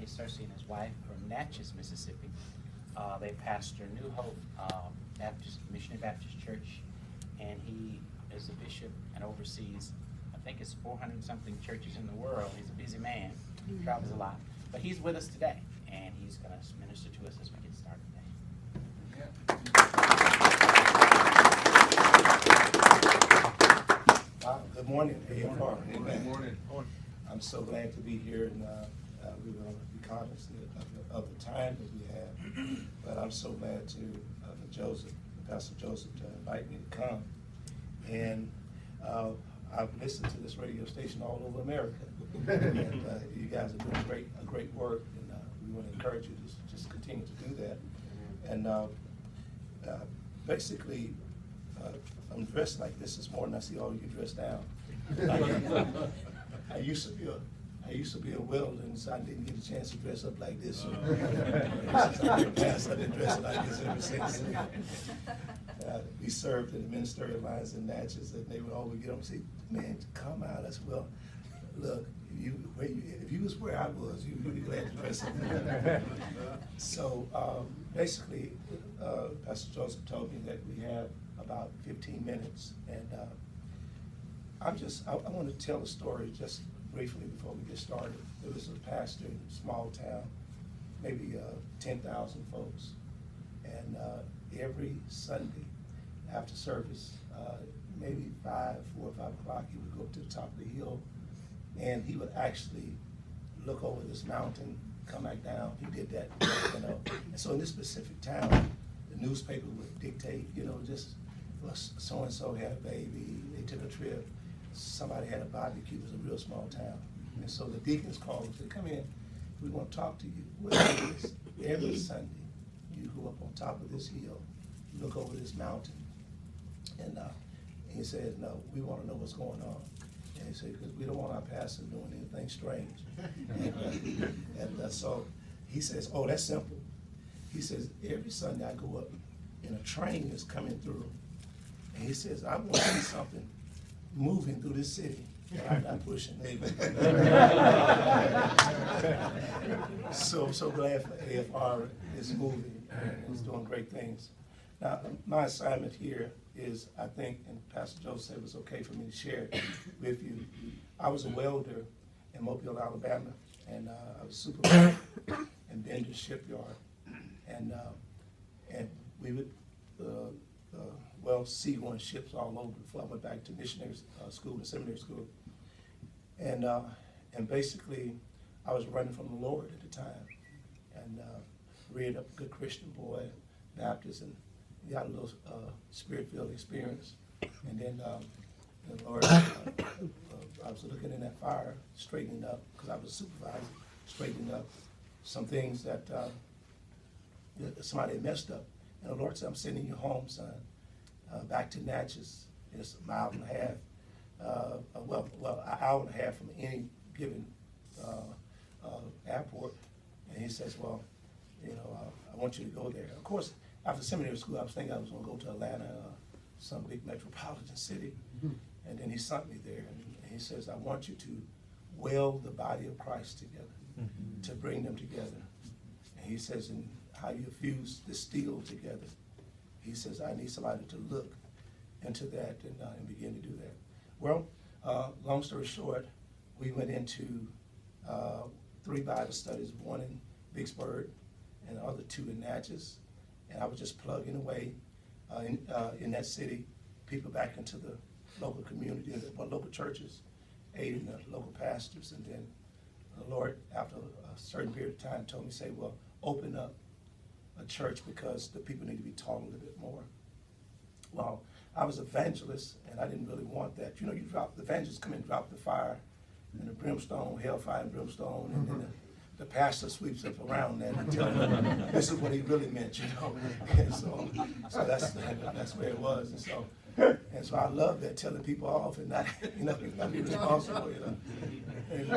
Stanley Cersei and his wife from Natchez, Mississippi. They pastor New Hope Missionary Baptist Church, and he is a bishop and oversees, I think it's 400-something churches in the world. He's a busy man, travels a lot, but he's with us today, and he's going to minister to us as we get started today. Good morning, AFR. Good morning. I'm so glad to be here, and we will be cognizant of the time that we have. But I'm so glad for Pastor Joseph, to invite me to come. And I've listened to this radio station all over America, and you guys are doing a great work, and we want to encourage you to just continue to do that. And basically, I'm dressed like this morning. I see all you dressed down. I used to be a welder, and so I didn't get a chance to dress up like this. I've been dressing like this ever since. We served in the ministerial lines in Natchez, and they would always get up and say, "Man, come out." I said, "Well, look, if you was where I was, you'd be glad to dress up." So basically, Pastor Joseph told me that we have about 15 minutes, and I want to tell a story just briefly before we get started. There was a pastor in a small town, maybe 10,000 folks, and every Sunday after service, maybe 4 or 5 o'clock, he would go up to the top of the hill, and he would actually look over this mountain, come back down. He did that, And so in this specific town, the newspaper would dictate, just, well, so-and-so had a baby, they took a trip, somebody had a barbecue. It was a real small town. And so the deacons called and said, "Come in, we want to talk to you." Well, every Sunday, you go up on top of this hill, look over this mountain, and he said, "No, we want to know what's going on." And he said, "Because we don't want our pastor doing anything strange." and so he says, "Oh, that's simple." He says, "Every Sunday I go up, and a train is coming through. And he says, I want to see something moving through this city." I'm not pushing, amen. So glad for AFR is moving and it's doing great things. Now, my assignment here is, I think, and Pastor Joe said it was okay for me to share it with you. I was a welder in Mobile, Alabama, and I was supervisor in Bender Shipyard, and we would see on ships all over before I went back to missionary school and seminary school. And basically, I was running from the Lord at the time, and reared up a good Christian boy, Baptist, and got a little spirit-filled experience. And then the Lord, I was looking in that fire, straightening up, because I was a supervisor, straightening up some things that somebody had messed up. And the Lord said, "I'm sending you home, son, back to Natchez. It's a mile and a half, an hour and a half from any given airport." And he says, "Well, I want you to go there." Of course, after seminary school, I was thinking I was going to go to Atlanta, some big metropolitan city. And then he sent me there, and he says, "I want you to weld the body of Christ together, to bring them together." And he says, "And how you fuse the steel together." He says, "I need somebody to look into that and begin to do that." Well, long story short, we went into 3 Bible studies, one in Vicksburg and the other 2 in Natchez. And I was just plugging away in that city, people back into the local community, local churches, aiding the local pastors. And then the Lord, after a certain period of time, told me, say, "Well, open up a church because the people need to be taught a little bit more." Well, I was evangelist, and I didn't really want that. You drop the evangelists come and drop the fire and the brimstone, hellfire and brimstone, and then the pastor sweeps up around that and tells them this is what he really meant, And so that's where it was. And so I love that, telling people off and not be responsible, And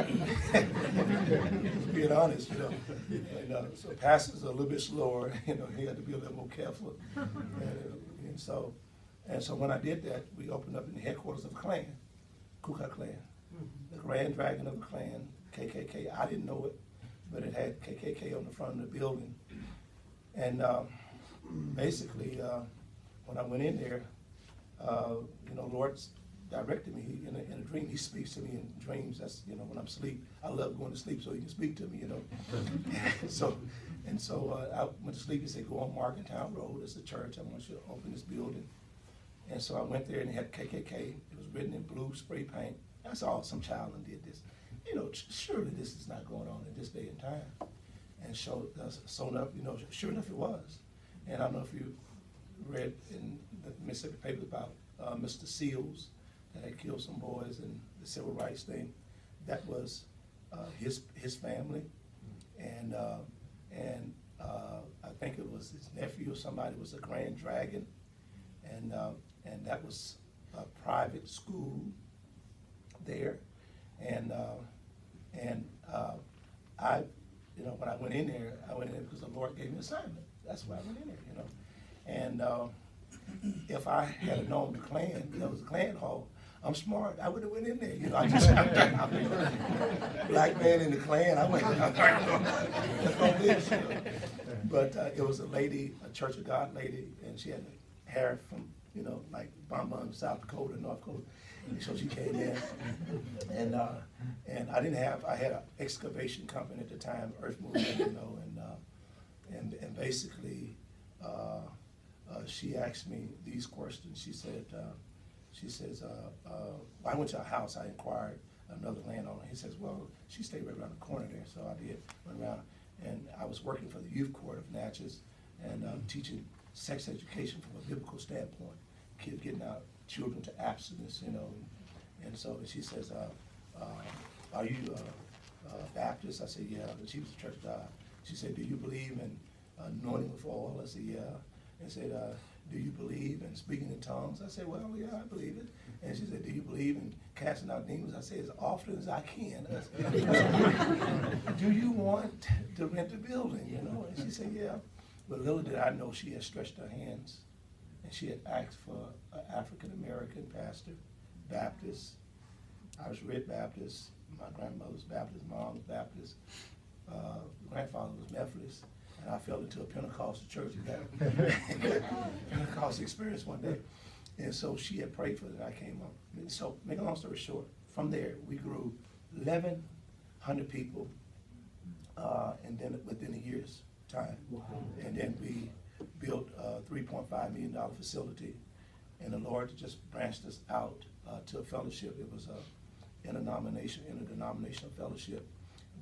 being honest, And so pastors are a little bit slower, he had to be a little more careful. And so when I did that, we opened up in the headquarters of the Klan, Ku Klux Klan, the Grand Dragon of the Klan, KKK. I didn't know it. but it had KKK on the front of the building. And basically, when I went in there, Lord directed me in a dream. He speaks to me in dreams. That's, when I'm asleep. I love going to sleep so he can speak to me, So I went to sleep. He said, go on Morgantown Road. It's a church. I want you to open this building. And so I went there, and it had KKK. It was written in blue spray paint. I saw some child and did this. Surely this is not going on in this day and time. And sure enough it was. And I don't know if you read in the Mississippi paper about Mr. Seals that had killed some boys in the civil rights thing. That was his family, and I think it was his nephew or somebody was a Grand Dragon, and that was a private school there, and I, when I went in there, because the Lord gave me an assignment. That's why I went in there, and if I had known the Klan, there was a Klan hall. I'm smart. I would have went in there. I just black man in the Klan. I went. But it was a lady, a Church of God lady, and she had hair from like Bamba, South Dakota, North Dakota. And so she came in, and I had an excavation company at the time, Earth Movement, and basically she asked me these questions. She says, I went to a house, I inquired another landowner. He says, well, she stayed right around the corner there. So I did, went around, and I was working for the youth court of Natchez and teaching sex education from a biblical standpoint, kids getting out children to abstinence, and so she says, are you Baptist? I said, yeah. And she was a Church of God. She said, do you believe in anointing with oil? I said, yeah. And said, do you believe in speaking in tongues? I said, well, yeah, I believe it. And she said, do you believe in casting out demons? I said, as often as I can. Do you want to rent the building, And she said, yeah. But little did I know she had stretched her hands, and she had asked for an African-American pastor, Baptist. I was Red Baptist. My grandmother was Baptist, mom was Baptist. Grandfather was Methodist. And I fell into a Pentecostal church and had Pentecostal experience one day. And so she had prayed for it, and I came up. And so, make a long story short, from there we grew 1,100 people, and then within a year's time. Wow. And then we built a $3.5 million facility, and the Lord just branched us out to a fellowship. It was a interdenominational fellowship.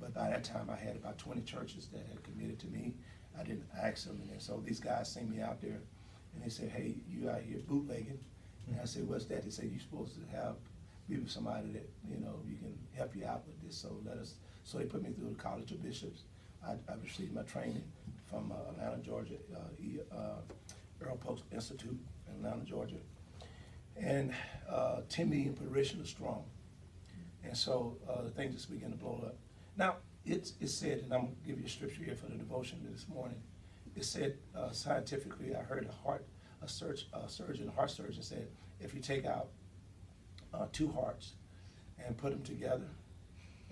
But by that time, I had about 20 churches that had committed to me. I didn't ask them, and so these guys seen me out there, and they said, "Hey, you out here bootlegging?" And I said, "What's that?" They said, "You're supposed to be with somebody that you can help you out with this. So So they put me through the College of Bishops. I received my training from Atlanta, Georgia, Earl Post Institute in Atlanta, Georgia, and 10 million parishioners strong. And so the thing just began to blow up. Now, it's said, and I'm going to give you a scripture here for the devotion this morning. It said scientifically, I heard a heart surgeon said, if you take out two hearts and put them together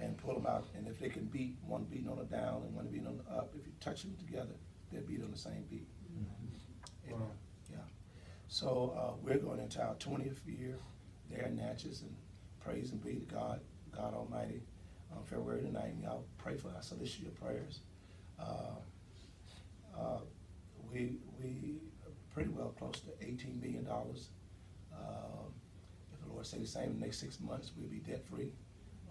and pull them out, and if they can beat, one beating on the down and one beating on the up, if you touch them together, they'll beat on the same beat. Mm-hmm. Wow. Yeah. So we're going into our 20th year there in Natchez, and praise and be to God Almighty. On February the 9th, y'all pray for us, solicit your prayers. We pretty well close to $18 million. If the Lord say the same in the next 6 months, we'll be debt free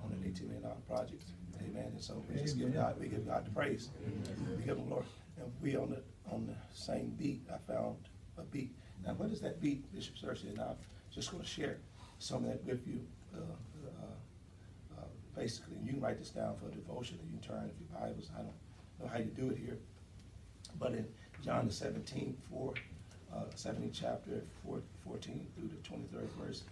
on an $18 million project. Amen. And so we just give God the praise. We give him glory. And we on the same beat. I found a beat. Now, what is that beat, Bishop Cersei? And I'm just going to share some of that with you. Basically, and you can write this down for a devotion, and you can turn if your Bibles. I don't know how you do it here, but in John the 17th chapter, 14 through the 23rd verse,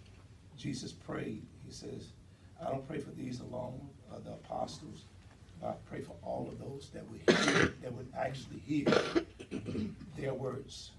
Jesus prayed. He says, "I don't pray for these alone, the apostles, but I pray for all of those that would hear, that would actually hear their words